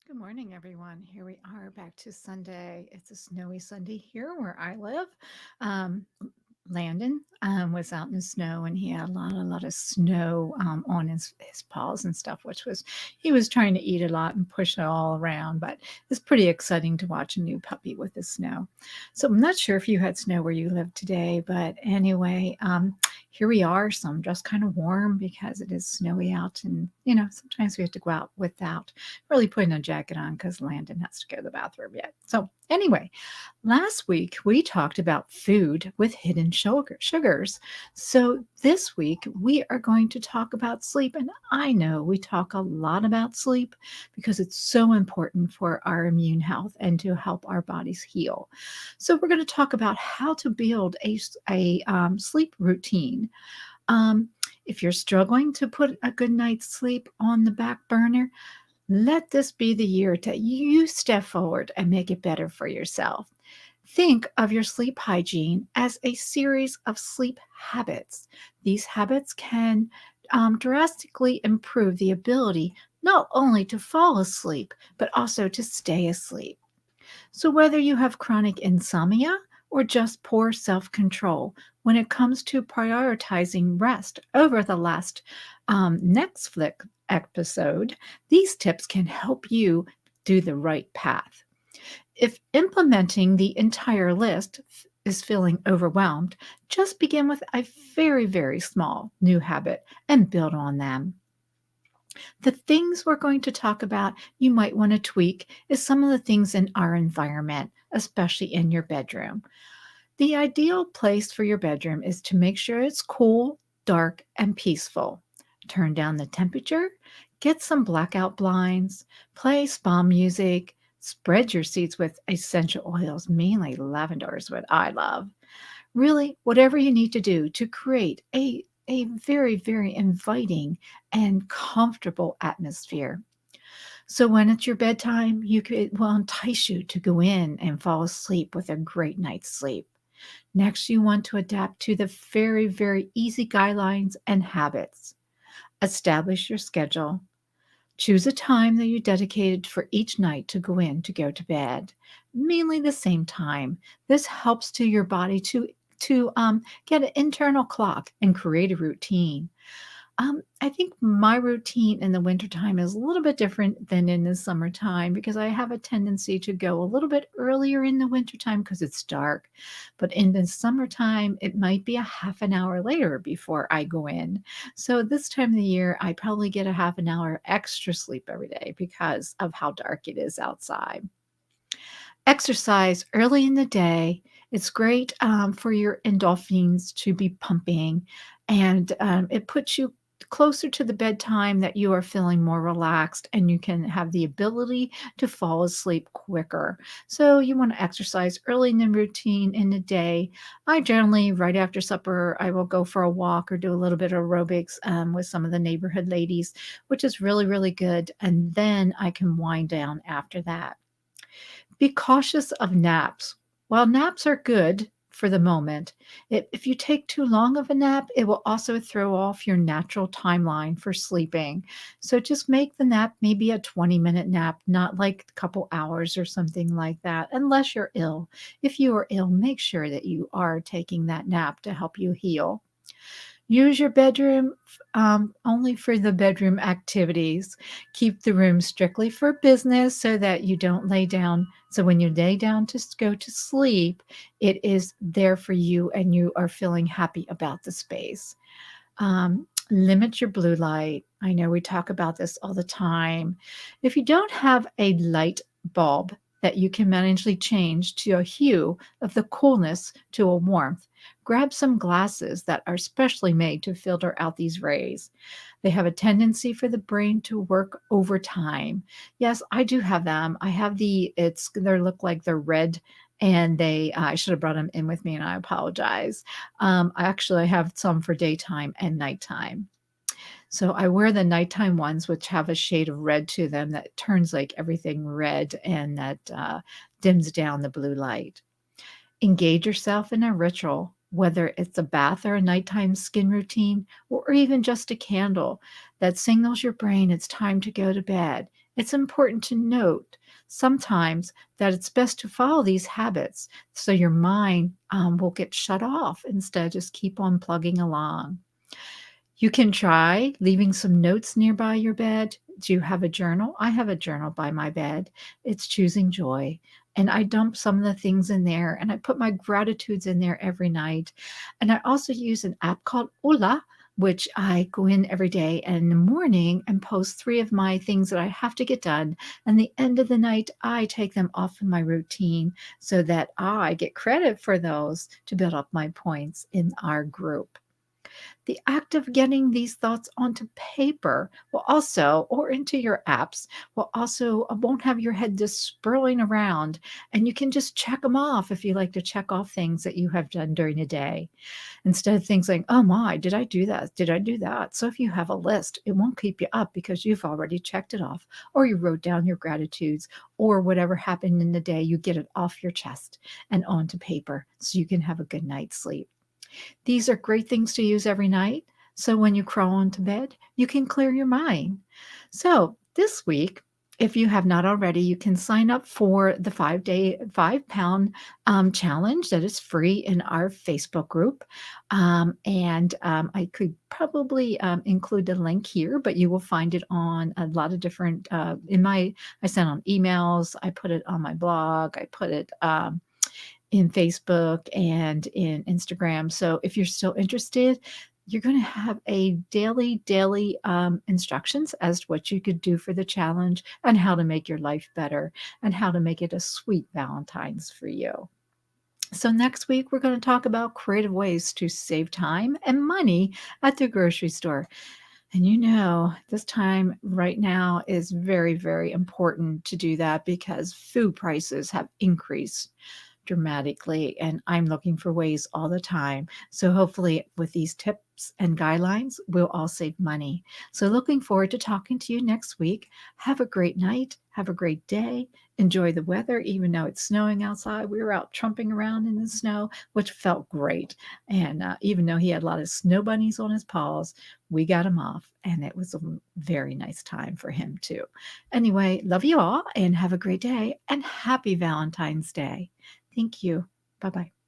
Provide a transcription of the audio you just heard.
Good morning, everyone. Here we are back to Sunday. It's a snowy Sunday here where I live. Um, Landon was out in the snow and he had a lot of snow on his paws and stuff, which was he was trying to eat a lot and push it all around. But it's pretty exciting to watch a new puppy with the snow. So I'm not sure if you had snow where you live today, but anyway, here we are. So I'm just kind of warm because it is snowy out, and sometimes we have to go out without really putting a jacket on because Landon has to go to the bathroom yet. So anyway, last week we talked about food with hidden sugars. So this week we are going to talk about sleep. And I know we talk a lot about sleep because it's so important for our immune health and to help our bodies heal. So we're going to talk about how to build a sleep routine. Um, if you're struggling to put a good night's sleep on the back burner, let this be the year that you step forward and make it better for yourself. Think of your sleep hygiene as a series of sleep habits. These habits can drastically improve the ability not only to fall asleep, but also to stay asleep. So, whether you have chronic insomnia or just poor self control, when it comes to prioritizing rest over the last Netflix episode, these tips can help you do the right path. If implementing the entire list is feeling overwhelmed, just begin with a very, very small new habit and build on them. The things we're going to talk about you might want to tweak is some of the things in our environment, especially in your bedroom. The ideal place for your bedroom is to make sure it's cool, dark, and peaceful. Turn down the temperature, get some blackout blinds, play spa music, spread your seats with essential oils, mainly lavender is what I love. Really, whatever you need to do to create a very, very inviting and comfortable atmosphere. So when it's your bedtime, it will entice you to go in and fall asleep with a great night's sleep. Next, you want to adapt to the very, very easy guidelines and habits. Establish your schedule. Choose a time that you dedicated for each night to go to bed, mainly the same time. This helps to your body to get an internal clock and create a routine. I think my routine in the wintertime is a little bit different than in the summertime because I have a tendency to go a little bit earlier in the wintertime because it's dark. But in the summertime, it might be a half an hour later before I go in. So this time of the year, I probably get a half an hour extra sleep every day because of how dark it is outside. Exercise early in the day. It's great for your endorphins to be pumping, and it puts you closer to the bedtime that you are feeling more relaxed and you can have the ability to fall asleep quicker. So, you want to exercise early in the routine in the day. I generally, right after supper, I will go for a walk or do a little bit of aerobics with some of the neighborhood ladies, which is really, really good. And then I can wind down after that. Be cautious of naps. While naps are good for the moment, if you take too long of a nap, it will also throw off your natural timeline for sleeping. So just make the nap maybe a 20-minute nap, not like a couple hours or something like that, unless you're ill. If you are ill, make sure that you are taking that nap to help you heal. Use your bedroom only for the bedroom activities. Keep the room strictly for business so that you don't lay down. So when you lay down to go to sleep, it is there for you and you are feeling happy about the space. Limit your blue light. I know we talk about this all the time. If you don't have a light bulb that you can manually change to a hue of the coolness to a warmth, grab some glasses that are specially made to filter out these rays. They have a tendency for the brain to work overtime. Yes, I do have them. I have they look like they're red and I should have brought them in with me and I apologize. I have some for daytime and nighttime. So I wear the nighttime ones, which have a shade of red to them that turns like everything red and that dims down the blue light. Engage yourself in a ritual. whether it's a bath or a nighttime skin routine, or even just a candle that signals your brain it's time to go to bed. It's important to note sometimes that it's best to follow these habits so your mind will get shut off instead of just keep on plugging along. You can try leaving some notes nearby your bed. Do you have a journal? I have a journal by my bed. It's choosing joy. And I dump some of the things in there and I put my gratitudes in there every night. And I also use an app called Ola, which I go in every day and in the morning and post 3 of my things that I have to get done. And the end of the night, I take them off of my routine so that I get credit for those to build up my points in our group. The act of getting these thoughts onto paper will also, or into your apps, will also won't have your head just swirling around. And you can just check them off if you like to check off things that you have done during the day instead of things like, oh my, did I do that? Did I do that? So if you have a list, it won't keep you up because you've already checked it off, or you wrote down your gratitudes, or whatever happened in the day, you get it off your chest and onto paper so you can have a good night's sleep. These are great things to use every night. So when you crawl into bed, you can clear your mind. So this week, if you have not already, you can sign up for the 5-day, 5 pound challenge that is free in our Facebook group. I could probably include the link here, but you will find it on a lot of different, I sent on emails, I put it on my blog, I put it, in Facebook and in Instagram. So if you're still interested, you're going to have a daily instructions as to what you could do for the challenge and how to make your life better and how to make it a sweet Valentine's for you. So next week, we're going to talk about creative ways to save time and money at the grocery store. And this time right now is very, very important to do that because food prices have increased dramatically, and I'm looking for ways all the time. So hopefully with these tips and guidelines, we'll all save money. So looking forward to talking to you next week. Have a great night. Have a great day. Enjoy the weather, even though it's snowing outside. We were out trumping around in the snow, which felt great. And even though he had a lot of snow bunnies on his paws, we got him off, and it was a very nice time for him too. Anyway, love you all and have a great day and happy Valentine's Day. Thank you. Bye bye.